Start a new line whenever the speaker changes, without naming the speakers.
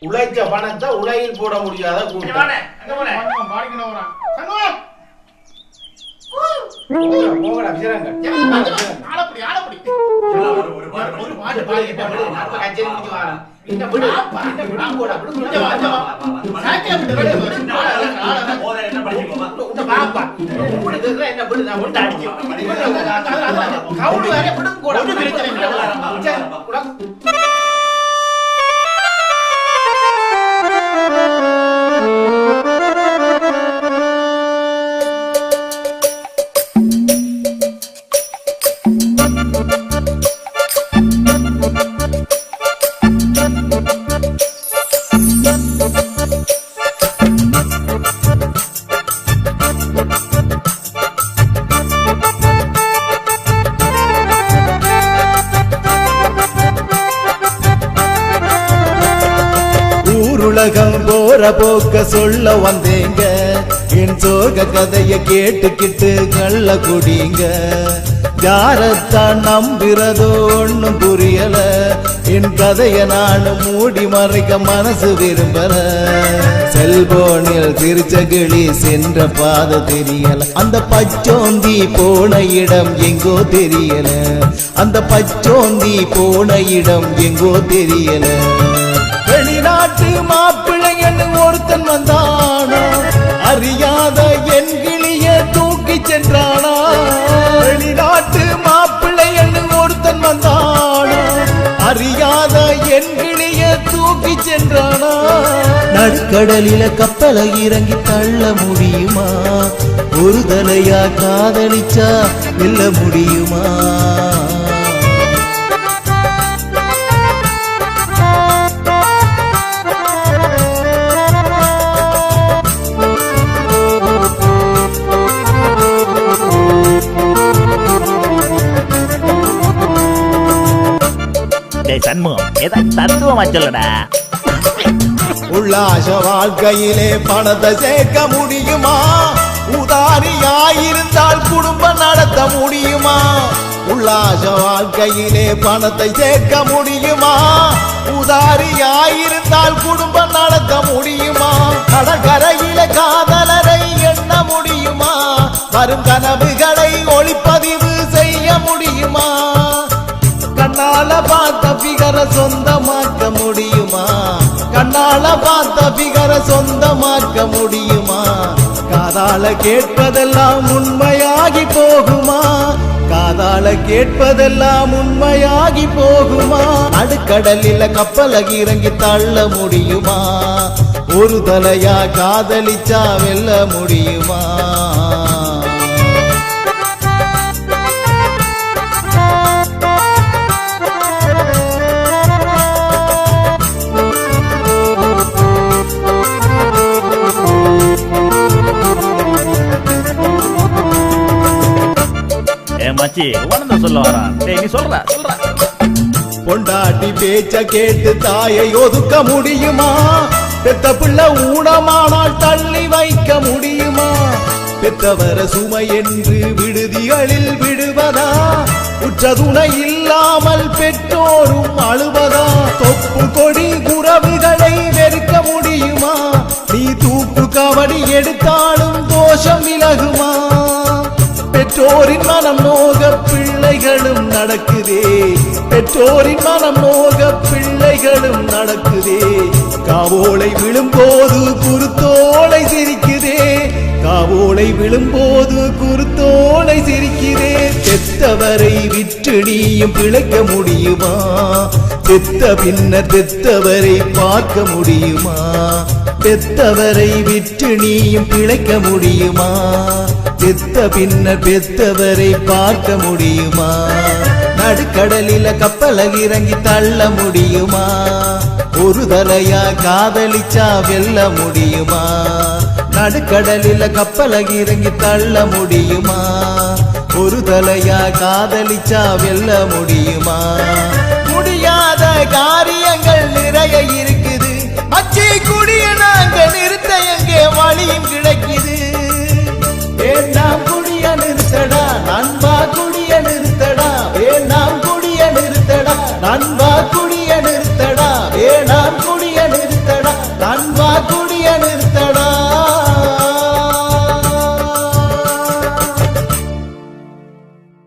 உழைச்ச பணத்தை உலகில் போட முடியாத கூட்டம்.
உலகம் போற போக்க சொல்ல வந்தேங்க, என் சோக கதைய கேட்டுக்கிட்டு கள்ள குடிங்க. யாரத்தான் நம்புறதோ ஒண்ணும் புரியல, என் கதைய நானும் மூடி மறைக்க மனசு விரும்பல. செல்போனில் திருச்சகிளி சென்ற பாதை தெரியல, அந்த பச்சோந்தி போன இடம் எங்கோ தெரியல, அந்த பச்சோந்தி போன இடம் எங்கோ தெரியல. வெளிநாட்டு மாப்பிள்ளைன்னு ஒருத்தன் வந்தானா, அறியாத என் கிளிய தூக்கி சென்றானா. வெளிநாட்டு மாப்பிள்ளைன்னு ஒருத்தன் வந்தானா, அறியாத என் கிளிய தூக்கி சென்றானா. நடுக்கடலில கப்பலை இறங்கி தள்ள முடியுமா, ஒரு தலையா காதலிச்சா வெல்ல முடியுமா. உல்லாச வாழ்க்கையிலே பணத்தை சேர்க்க முடியுமா, உதாரியாயிருந்தால் குடும்பம் நடத்த முடியுமா. உல்லாச வாழ்க்கையிலே பணத்தை சேர்க்க முடியுமா, உதாரியாயிருந்தால் குடும்பம் நடத்த முடியுமா. கடற்கரையில காதலரை எண்ண முடியுமா, வரும் கனவுகளை ஒளிப்பதிவு செய்ய முடியுமா. கண்ணால பார்த்த பிகர சொந்தமாக்க முடியுமா, கண்ணால பார்த்த பிகர சொந்தமாக்க முடியுமா. காதால கேட்பதெல்லாம் உண்மையாகி போகுமா, காதால கேட்பதெல்லாம் உண்மையாகி போகுமா. நடுக்கடலில கப்பல இறங்கி தள்ள முடியுமா, ஒரு தலையா காதலிச்சா வெல்ல முடியுமா. பொண்டாட்டி பேச்ச கேட்டு தாயை ஒதுக்க முடியுமா, பெத்த பிள்ளை ஊனமானால் தள்ளி வைக்க முடியுமா. பெத்தவர சுமை என்று விடுதிகளில் விடுவதா, உற்ற துணை இல்லாமல் பெற்றோரும் அழுவதா. தொப்பு கொடி உறவுகளை வெறுக்க முடியுமா, நீ தூக்கு கவடி எடுத்தாலும் தோஷம் விலகுமா. பெற்றோரின் மனம் நோக பிள்ளைகளும் நடக்குதே, பெற்றோரின் மனம் நோக பிள்ளைகளும் நடக்குதே. காவோலை விழும்போது குருத்தோலை சிரிக்குதே, காவோலை விழும்போது குருத்தோலை சிரிக்குதே. பெத்தவரை விற்று நீயும் பிழைக்க முடியுமா, பெத்த பின்னர் பெத்தவரை பார்க்க முடியுமா. பெத்தவரை விற்று நீயும் பிழைக்க முடியுமா, பெத்த பின்னர் பெத்தவரை பார்க்க முடியுமா. நடுக்கடலில கப்பல இறங்கி தள்ள முடியுமா, ஒரு தலையா காதலிச்சா வெல்ல முடியுமா. நடுக்கடலில கப்பல இறங்கி தள்ள முடியுமா, ஒரு தலையா காதலிச்சா வெல்ல முடியுமா. முடியாத காரியங்கள்